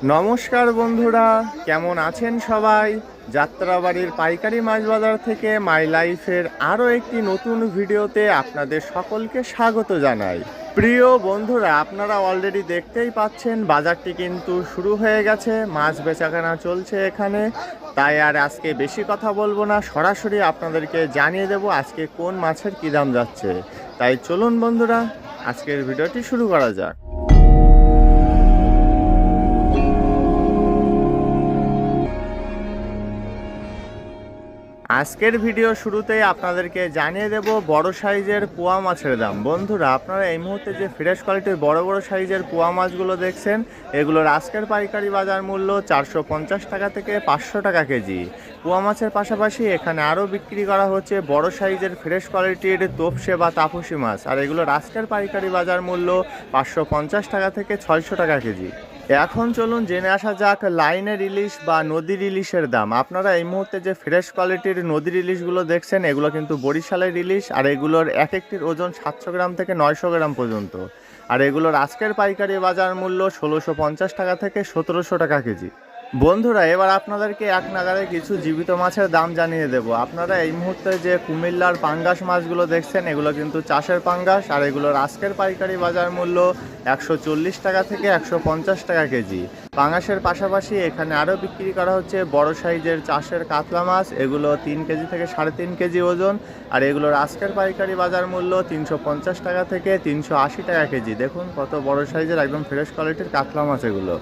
নমস্কার বন্ধুরা, কেমন আছেন সবাই? যাত্রাবাড়ির পাইকারি মাছ বাজার থেকে মাই লাইফের আরও একটি নতুন ভিডিওতে আপনাদের সকলকে স্বাগত জানাই। প্রিয় বন্ধুরা, আপনারা অলরেডি দেখতেই পাচ্ছেন বাজারটি কিন্তু শুরু হয়ে গেছে, মাছ বেচাকেনা চলছে এখানে। তাই আর আজকে বেশি কথা বলবো না, সরাসরি আপনাদেরকে জানিয়ে দেব আজকে কোন মাছের কী দাম যাচ্ছে। তাই চলুন বন্ধুরা, আজকের ভিডিওটি শুরু করা যাক। আজকের ভিডিও শুরুতেই আপনাদেরকে জানিয়ে দেব বড় সাইজের পোয়া মাছের দাম। বন্ধুরা, আপনারা এই মুহূর্তে যে ফ্রেশ কোয়ালিটির বড় বড় সাইজের পোয়া মাছগুলো দেখছেন, এগুলোর আজকের পাইকারি বাজার মূল্য 450 টাকা থেকে 500 টাকা কেজি। পোয়া মাছের পাশাপাশি এখানে আরও বিক্রি করা হচ্ছে বড় সাইজের ফ্রেশ কোয়ালিটির তোপসে বা তাপসি মাছ, আর এগুলোর আজকের পাইকারি বাজার মূল্য 550 টাকা থেকে 600 টাকা কেজি। এখন চলুন জেনে আসা যাক লাইনের ইলিশ বা নদীর ইলিশের দাম। আপনারা এই মুহূর্তে যে ফ্রেশ কোয়ালিটির নদীর ইলিশগুলো দেখছেন, এগুলো কিন্তু বরিশালের ইলিশ, আর এগুলোর এক একটির ওজন 700 গ্রাম থেকে 900 গ্রাম পর্যন্ত। আর এগুলোর আজকের পাইকারি বাজার মূল্য 1650 টাকা থেকে 1700 টাকা কেজি। বন্ধুরা, এবার আপনাদেরকে এক নাগারে কিছু জীবিত মাছের দাম জানিয়ে দেব। আপনারা এই মুহূর্তে যে কুমিল্লার পাঙ্গাস মাছগুলো দেখছেন, এগুলো কিন্তু চাষের পাঙ্গাস, আর এগুলোর আজকের পাইকারি বাজার মূল্য 140 টাকা থেকে 150 টাকা কেজি। পাঙ্গাসের পাশাপাশি এখানে আরও বিক্রি করা হচ্ছে বড় সাইজের চাষের কাতলা মাছ, এগুলো 3 কেজি থেকে 3.5 কেজি ওজন, আর এগুলোর আজকের পাইকারি বাজার মূল্য 350 টাকা থেকে 380 টাকা কেজি। দেখুন কত বড় সাইজের একদম ফ্রেশ কোয়ালিটির কাতলা মাছ এগুলো।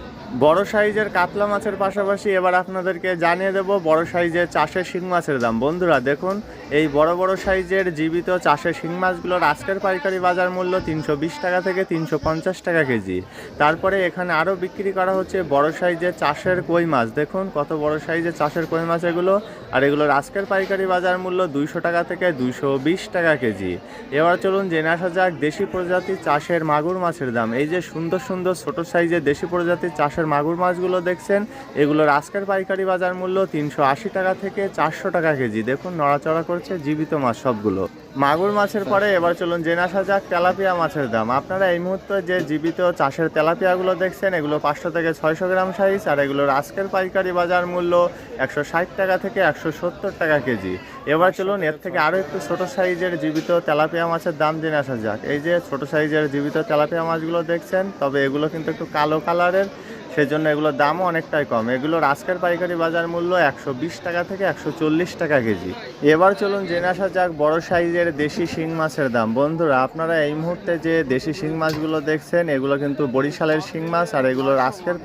বড় সাইজের কাতলা মাছের পাশাপাশি এবার আপনাদেরকে জানিয়ে দেব বড় সাইজের চাষের শিং মাছের দাম। বন্ধুরা দেখুন, এই বড় বড় সাইজের জীবিত চাষের শিং মাছগুলোর আজকের পাইকারি বাজার মূল্য 320 টাকা থেকে 350 টাকা কেজি। তারপরে এখানে আরও বিক্রি করা হচ্ছে বড় সাইজের চাষের কই মাছ। দেখুন কত বড় সাইজের চাষের কই মাছ এগুলো, আর এগুলোর আজকের পাইকারি বাজার মূল্য 200 টাকা থেকে 220 টাকা কেজি। এবার চলুন জেনে আসা যাক দেশি প্রজাতির চাষের মাগুর মাছের দাম। এই যে সুন্দর সুন্দর ছোট সাইজের দেশি প্রজাতির চাষের মাগুর মাছগুলো দেখছেন, এগুলোর আজকের পাইকারি বাজার মূল্য 380 টাকা থেকে 400 টাকা কেজি। দেখুন নড়াচড়া করছে, জীবিত মাছ সবগুলো। মাগুর মাছের পরে এবার চলুন জেনে আসা যাক তেলাপিয়া মাছের দাম। আপনারা এই মুহূর্তে যে জীবিত চাষের তেলাপিয়াগুলো দেখছেন, এগুলো 500 থেকে 600 গ্রাম সাইজ, আর এগুলোর আজকের পাইকারি বাজার মূল্য 160 টাকা থেকে 170 টাকা কেজি। এবার চলুন এর থেকে আরও একটু ছোট সাইজের জীবিত তেলাপিয়া মাছের দাম জেনে আসা যাক। এই যে ছোট সাইজের জীবিত তেলাপিয়া মাছগুলো দেখছেন, তবে এগুলো কিন্তু একটু কালো কালারের, সেজন্য এগুলোর দামও অনেকটাই কম। এগুলোর আজকের পাইকারি বাজার মূল্য 120 টাকা থেকে 140 টাকা কেজি। এবার চলুন জেনে আসা যাক বড় সাইজের দেশি শিং মাছের দাম। বন্ধুরা, আপনারা এই মুহূর্তে যে দেশি শিং মাছগুলো দেখছেন, এগুলো কিন্তু বরিশালের শিং মাছ, আর এগুলোর আজকের